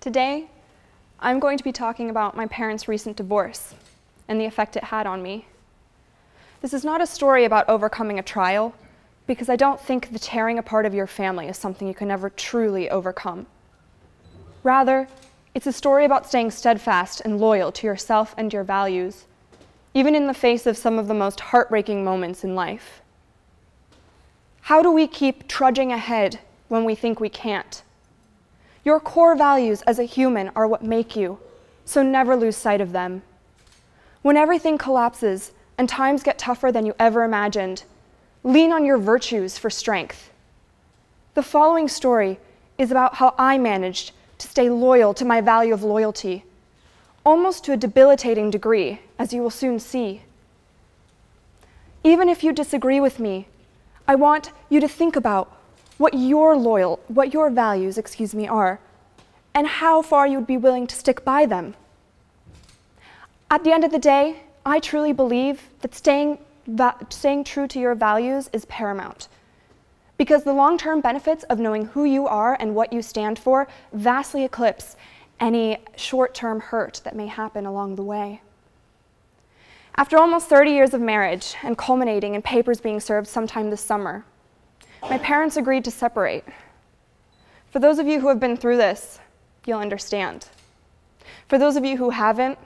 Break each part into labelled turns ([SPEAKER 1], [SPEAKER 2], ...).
[SPEAKER 1] Today, I'm going to be talking about my parents' recent divorce and the effect it had on me. This is not a story about overcoming a trial, because I don't think the tearing apart of your family is something you can ever truly overcome. Rather, it's a story about staying steadfast and loyal to yourself and your values, even in the face of some of the most heartbreaking moments in life. How do we keep trudging ahead when we think we can't? Your core values as a human are what make you, so never lose sight of them. When everything collapses and times get tougher than you ever imagined, lean on your virtues for strength. The following story is about how I managed to stay loyal to my value of loyalty, almost to a debilitating degree, as you will soon see. Even if you disagree with me, I want you to think about what your values are, and how far you would be willing to stick by them. At the end of the day, I truly believe that staying true to your values is paramount, because the long-term benefits of knowing who you are and what you stand for vastly eclipse any short-term hurt that may happen along the way. After almost 30 years of marriage and culminating in papers being served sometime this summer, my parents agreed to separate. For those of you who have been through this, you'll understand. For those of you who haven't,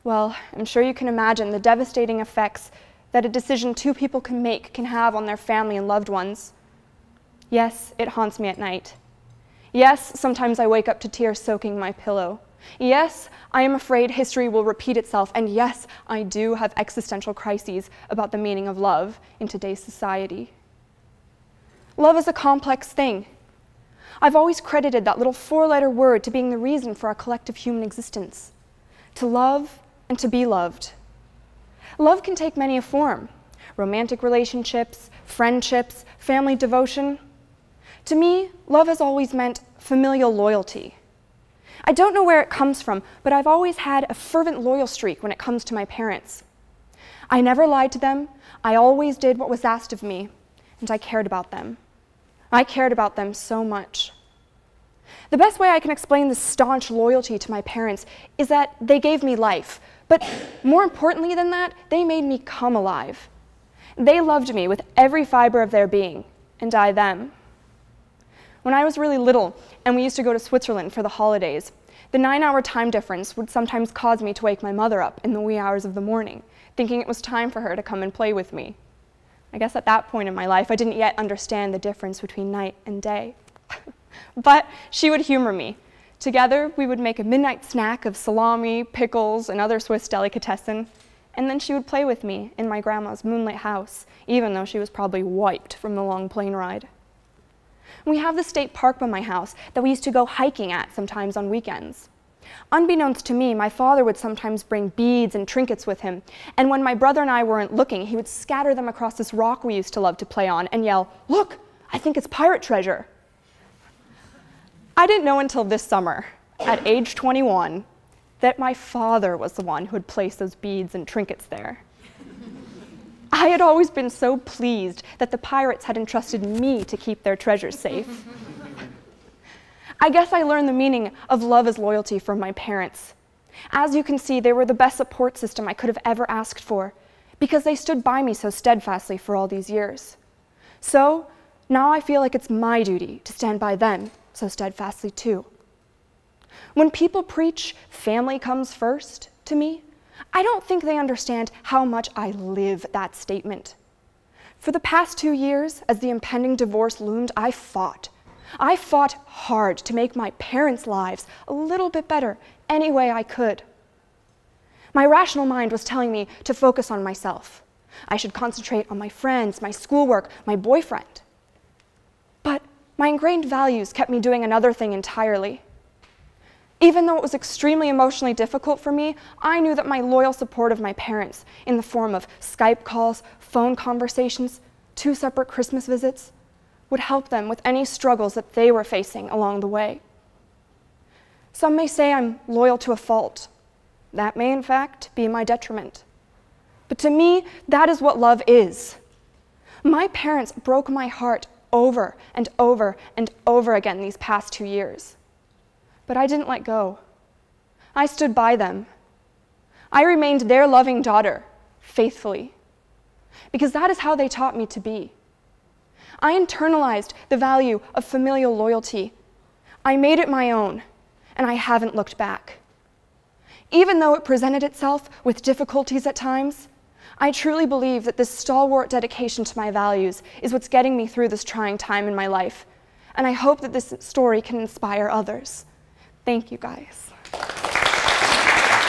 [SPEAKER 1] well, I'm sure you can imagine the devastating effects that a decision two people can make can have on their family and loved ones. Yes, it haunts me at night. Yes, sometimes I wake up to tears soaking my pillow. Yes, I am afraid history will repeat itself, and yes, I do have existential crises about the meaning of love in today's society. Love is a complex thing. I've always credited that little four-letter word to being the reason for our collective human existence: to love and to be loved. Love can take many a form: romantic relationships, friendships, family devotion. To me, love has always meant familial loyalty. I don't know where it comes from, but I've always had a fervent loyal streak when it comes to my parents. I never lied to them. I always did what was asked of me, and I cared about them. I cared about them so much. The best way I can explain this staunch loyalty to my parents is that they gave me life, but more importantly than that, they made me come alive. They loved me with every fiber of their being, and I them. When I was really little, and we used to go to Switzerland for the holidays, the 9-hour time difference would sometimes cause me to wake my mother up in the wee hours of the morning, thinking it was time for her to come and play with me. I guess at that point in my life, I didn't yet understand the difference between night and day. But she would humor me. Together, we would make a midnight snack of salami, pickles, and other Swiss delicatessen, and then she would play with me in my grandma's moonlit house, even though she was probably wiped from the long plane ride. We have the state park by my house that we used to go hiking at sometimes on weekends. Unbeknownst to me, my father would sometimes bring beads and trinkets with him, and when my brother and I weren't looking, he would scatter them across this rock we used to love to play on and yell, "Look, I think it's pirate treasure." I didn't know until this summer, at age 21, that my father was the one who had placed those beads and trinkets there. I had always been so pleased that the pirates had entrusted me to keep their treasures safe. I guess I learned the meaning of love as loyalty from my parents. As you can see, they were the best support system I could have ever asked for, because they stood by me so steadfastly for all these years. So now I feel like it's my duty to stand by them so steadfastly too. When people preach family comes first to me, I don't think they understand how much I live that statement. For the past 2 years, as the impending divorce loomed, I fought. I fought hard to make my parents' lives a little bit better any way I could. My rational mind was telling me to focus on myself. I should concentrate on my friends, my schoolwork, my boyfriend. But my ingrained values kept me doing another thing entirely. Even though it was extremely emotionally difficult for me, I knew that my loyal support of my parents, in the form of Skype calls, phone conversations, 2 separate Christmas visits, would help them with any struggles that they were facing along the way. Some may say I'm loyal to a fault. That may, in fact, be my detriment. But to me, that is what love is. My parents broke my heart over and over and over again these past 2 years. But I didn't let go. I stood by them. I remained their loving daughter, faithfully, because that is how they taught me to be. I internalized the value of familial loyalty. I made it my own, and I haven't looked back. Even though it presented itself with difficulties at times, I truly believe that this stalwart dedication to my values is what's getting me through this trying time in my life, and I hope that this story can inspire others. Thank you, guys.